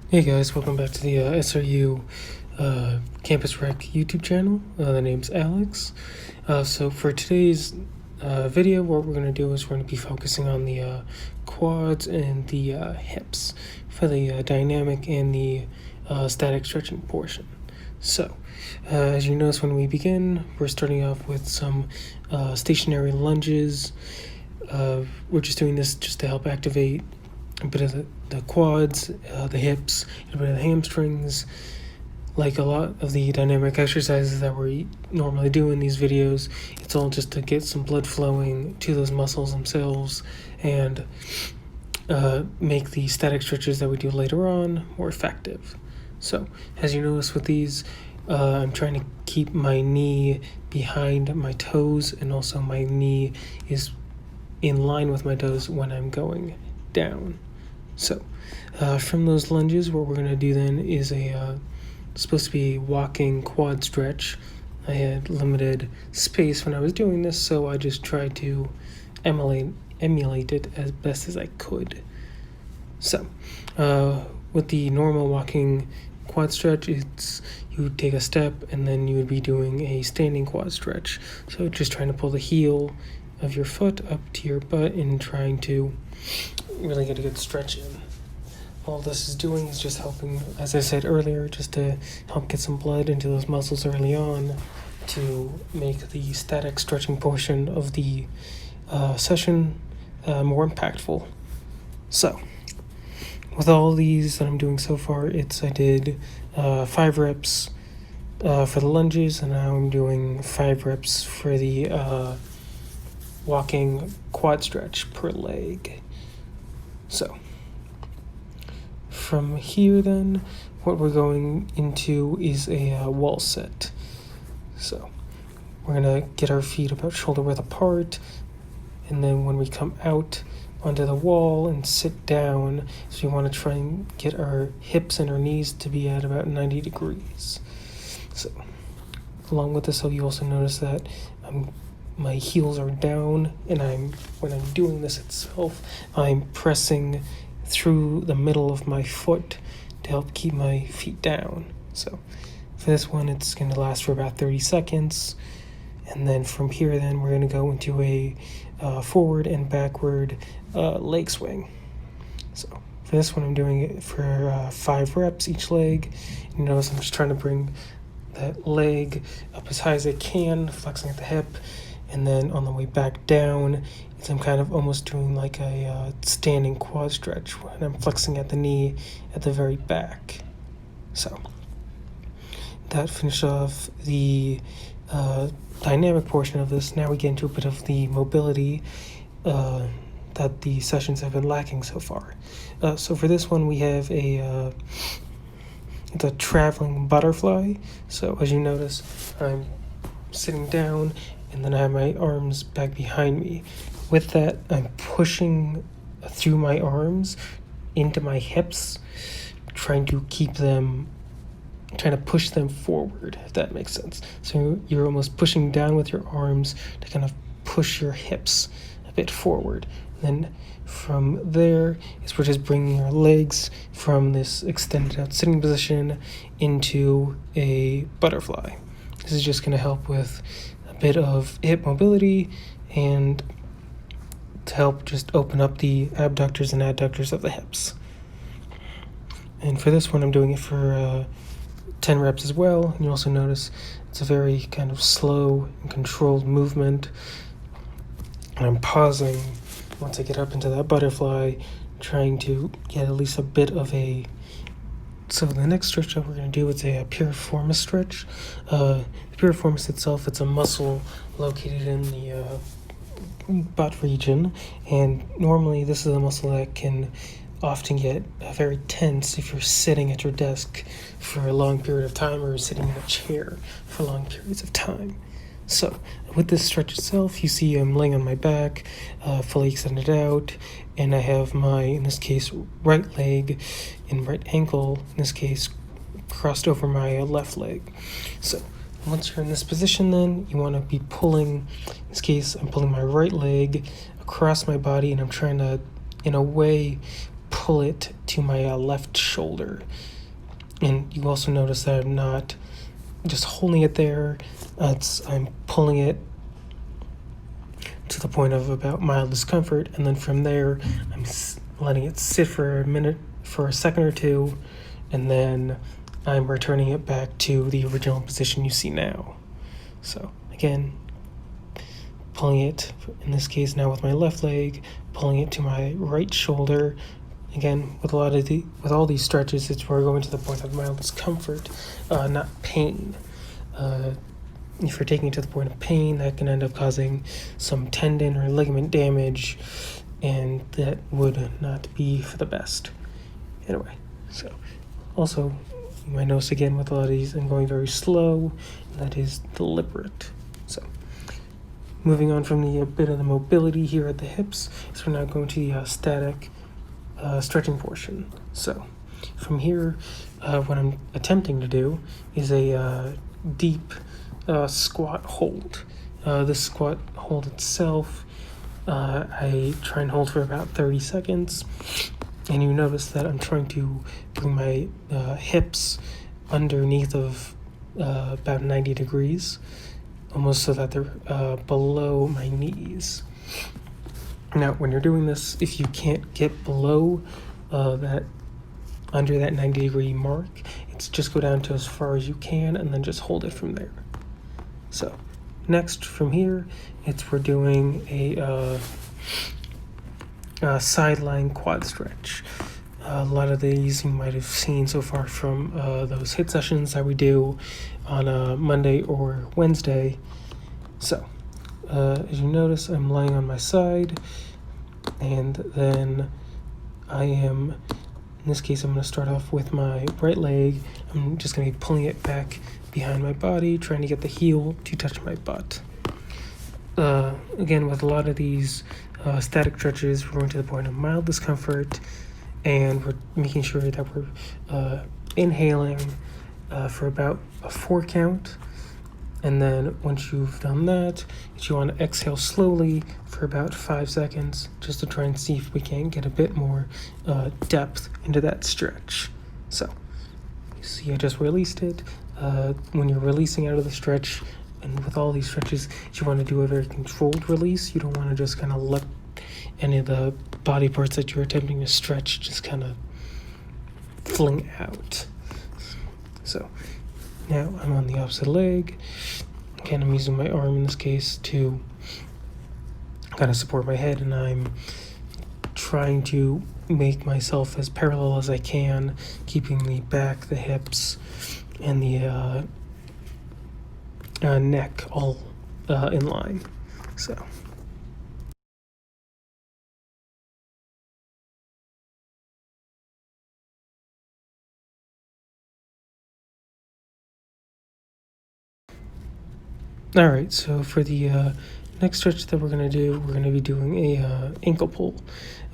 Hey guys, welcome back to the SRU Campus Rec YouTube channel. The name's Alex. So for today's video, what we're going to do is we're going to be focusing on the quads and the hips for the dynamic and the static stretching portion. So, as you notice when we begin, we're starting off with some stationary lunges. We're just doing this just to help activate a bit of the quads, the hips, a bit of the hamstrings. Like a lot of the dynamic exercises that we normally do in these videos, it's all just to get some blood flowing to those muscles themselves and make the static stretches that we do later on more effective. So, as you notice with these, I'm trying to keep my knee behind my toes, and also my knee is in line with my toes when I'm going down. So, from those lunges, what we're going to do then is supposed to be walking quad stretch. I had limited space when I was doing this, so I just tried to emulate it as best as I could. So, with the normal walking quad stretch, it's you would take a step and then you would be doing a standing quad stretch. So just trying to pull the heel of your foot up to your butt and trying to really get a good stretch in. All this is doing is just helping, as I said earlier, just to help get some blood into those muscles early on to make the static stretching portion of the session more impactful. So, with all these that I'm doing so far, I did 5 reps for the lunges, and now I'm doing 5 reps for the walking quad stretch per leg. So, from here then, what we're going into is a wall set. So, we're going to get our feet about shoulder width apart, and then when we come out onto the wall and sit down, so we want to try and get our hips and our knees to be at about 90 degrees. So, along with this, you also notice that my heels are down, and when I'm doing this itself, I'm pressing through the middle of my foot to help keep my feet down. So for this one, it's going to last for about 30 seconds. And then from here, then we're going to go into a forward and backward leg swing. So for this one, I'm doing it for 5 reps each leg. You notice I'm just trying to bring that leg up as high as I can, flexing at the hip. And then on the way back down, I'm kind of almost doing like a standing quad stretch when I'm flexing at the knee at the very back. So that finished off the dynamic portion of this. Now we get into a bit of the mobility that the sessions have been lacking so far. So for this one, we have it's a traveling butterfly. So as you notice, I'm sitting down, and then I have my arms back behind me. With that, I'm pushing through my arms into my hips, trying to push them forward, if that makes sense. So you're almost pushing down with your arms to kind of push your hips a bit forward. And then from there is we're just bringing our legs from this extended out sitting position into a butterfly. This is just going to help with a bit of hip mobility and to help just open up the abductors and adductors of the hips. And for this one, I'm doing it for 10 reps as well. And you also notice it's a very kind of slow and controlled movement. And I'm pausing once I get up into that butterfly, trying to get at least a bit of a... So the next stretch that we're going to do is a piriformis stretch. The piriformis itself, it's a muscle located in the butt region, and normally this is a muscle that can often get very tense if you're sitting at your desk for a long period of time or sitting in a chair for long periods of time. So with this stretch itself, you see I'm laying on my back, fully extended out, and I have my, in this case, right leg and right ankle, in this case, crossed over my left leg. So once you're in this position, then you want to be pulling, in this case, I'm pulling my right leg across my body, and I'm trying to, in a way, pull it to my left shoulder. And you also notice that I'm not just holding it there. I'm pulling it to the point of about mild discomfort, and then from there I'm letting it sit for a second or two, and then I'm returning it back to the original position you see now. So again, pulling it, in this case now with my left leg, pulling it to my right shoulder. Again, with all these stretches, we're going to the point of mild discomfort, not pain. If you're taking it to the point of pain, that can end up causing some tendon or ligament damage, and that would not be for the best. Anyway, so also you might notice again with a lot of these I'm going very slow, and that is deliberate. So moving on from the bit of the mobility here at the hips, so we're now going to the static stretching portion. So from here, what I'm attempting to do is a deep squat hold. This squat hold itself, I try and hold for about 30 seconds, and you notice that I'm trying to bring my hips underneath of about 90 degrees, almost so that they're below my knees. Now, when you're doing this, if you can't get below under that 90 degree mark, it's just go down to as far as you can and then just hold it from there. So next from here, we're doing a sideline quad stretch. A lot of these you might have seen so far from those HIIT sessions that we do on a Monday or Wednesday. So as you notice, I'm lying on my side, and then in this case, I'm going to start off with my right leg. I'm just going to be pulling it back behind my body, trying to get the heel to touch my butt. Again, with a lot of these static stretches, we're going to the point of mild discomfort, and we're making sure that we're inhaling for about a 4 count. And then once you've done that, you want to exhale slowly for about 5 seconds, just to try and see if we can get a bit more depth into that stretch. So you see I just released it. When you're releasing out of the stretch, and with all these stretches, you want to do a very controlled release. You don't want to just kind of let any of the body parts that you're attempting to stretch just kind of fling out. So now I'm on the opposite leg. Again, I'm using my arm in this case to kind of support my head, and I'm trying to make myself as parallel as I can, keeping the back, the hips, and the neck all in line. So all right, so for the next stretch that we're going to do, we're going to be doing a ankle pull.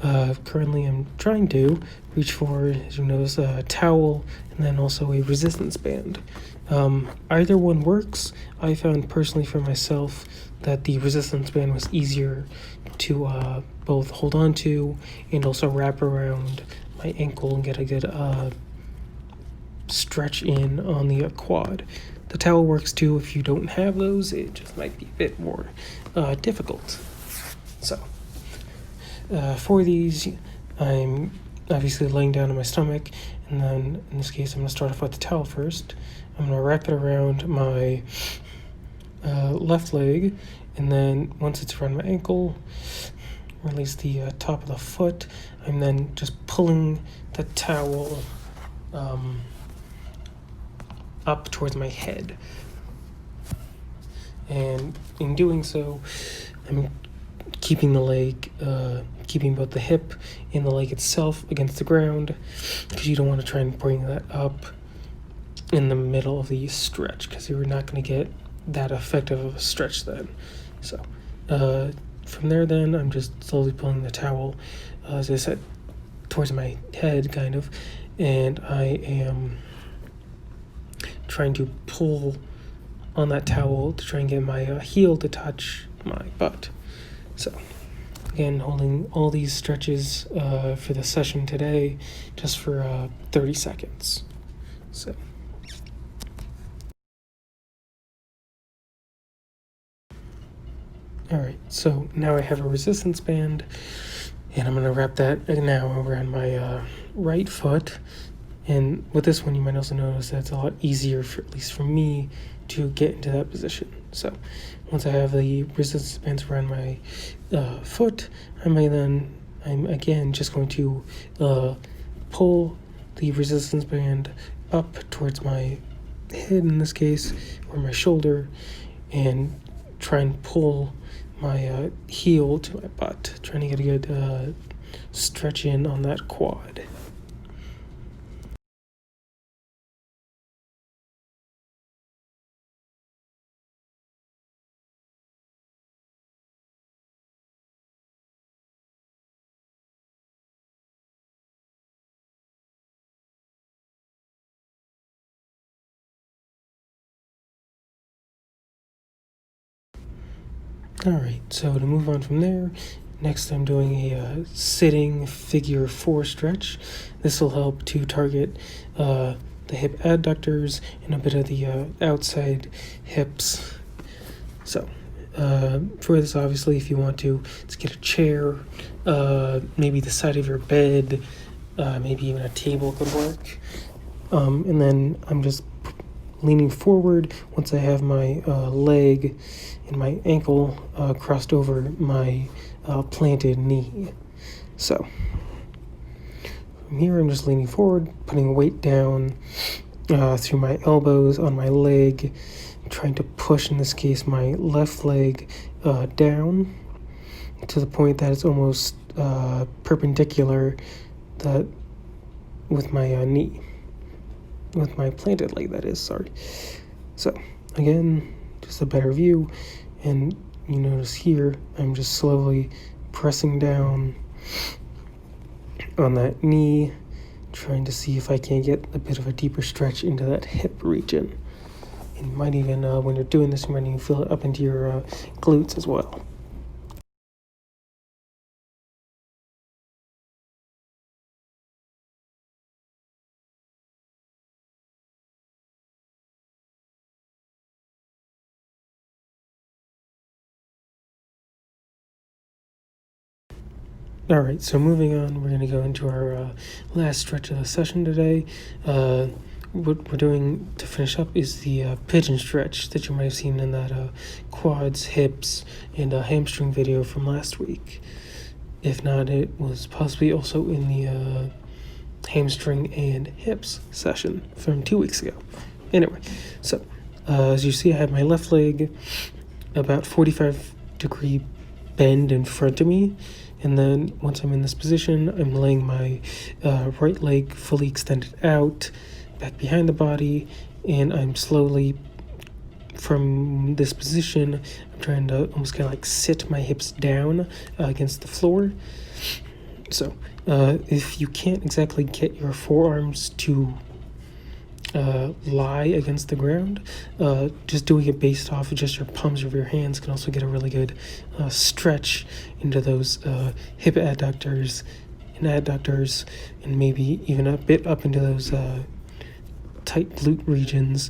Currently I'm trying to reach for, as you notice, a towel and then also a resistance band. Either one works. I found personally for myself that the resistance band was easier to both hold on to and also wrap around my ankle and get a good stretch in on the quad. The towel works too if you don't have those. It just might be a bit more difficult. So for these, I'm obviously laying down on my stomach, and then in this case I'm going to start off with the towel first. I'm going to wrap it around my left leg, and then once it's around my ankle, release the top of the foot. I'm then just pulling the towel up towards my head, and in doing so, I'm keeping the leg, keeping both the hip and the leg itself against the ground, because you don't want to try and bring that up in the middle of the stretch, because you're not going to get that effective of a stretch then. So from there then, I'm just slowly pulling the towel, as I said, towards my head kind of, and I am trying to pull on that towel to try and get my heel to touch my butt. So again, holding all these stretches for the session today, just for 30 seconds. So. Alright, so now I have a resistance band, and I'm going to wrap that now around my right foot. And with this one, you might also notice that it's a lot easier, at least for me, to get into that position. So once I have the resistance bands around my foot, I'm again just going to pull the resistance band up towards my head in this case, or my shoulder, and try and pull my heel to my butt, trying to get a good stretch in on that quad. Alright, so to move on from there, next I'm doing a sitting figure 4 stretch. This will help to target the hip adductors and a bit of the outside hips. So for this, obviously, if you want to, let's get a chair, maybe the side of your bed, maybe even a table could work. And then I'm just leaning forward once I have my leg and my ankle crossed over my planted knee. So from here, I'm just leaning forward, putting weight down through my elbows on my leg, trying to push, in this case, my left leg down to the point that it's almost perpendicular with my knee. With my planted leg, that is, sorry. So, again, just a better view, and you notice here, I'm just slowly pressing down on that knee, trying to see if I can get a bit of a deeper stretch into that hip region. And you might even, when you're doing this, you might even feel it up into your glutes as well. Alright, so moving on, we're going to go into our last stretch of the session today. What we're doing to finish up is the pigeon stretch that you might have seen in that quads, hips, and hamstring video from last week. If not, it was possibly also in the hamstring and hips session from 2 weeks ago. Anyway, so as you see, I have my left leg about 45-degree bend in front of me. And then once I'm in this position, I'm laying my right leg fully extended out, back behind the body, and I'm slowly, from this position, I'm trying to almost kind of like sit my hips down against the floor. So if you can't exactly get your forearms to lie against the ground, just doing it based off of just your palms of your hands can also get a really good stretch into those hip adductors and maybe even a bit up into those tight glute regions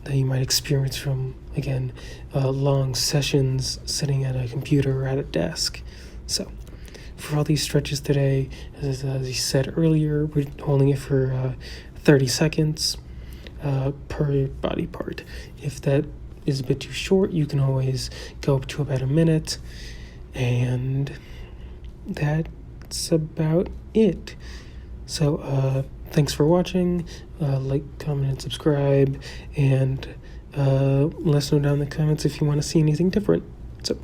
that you might experience from, again, long sessions sitting at a computer or at a desk. So for all these stretches today, as I said earlier, we're holding it for 30 seconds per body part. If that is a bit too short, you can always go up to about a minute, and that's about it. So thanks for watching. Like, comment, and subscribe, and let us know down in the comments if you want to see anything different. So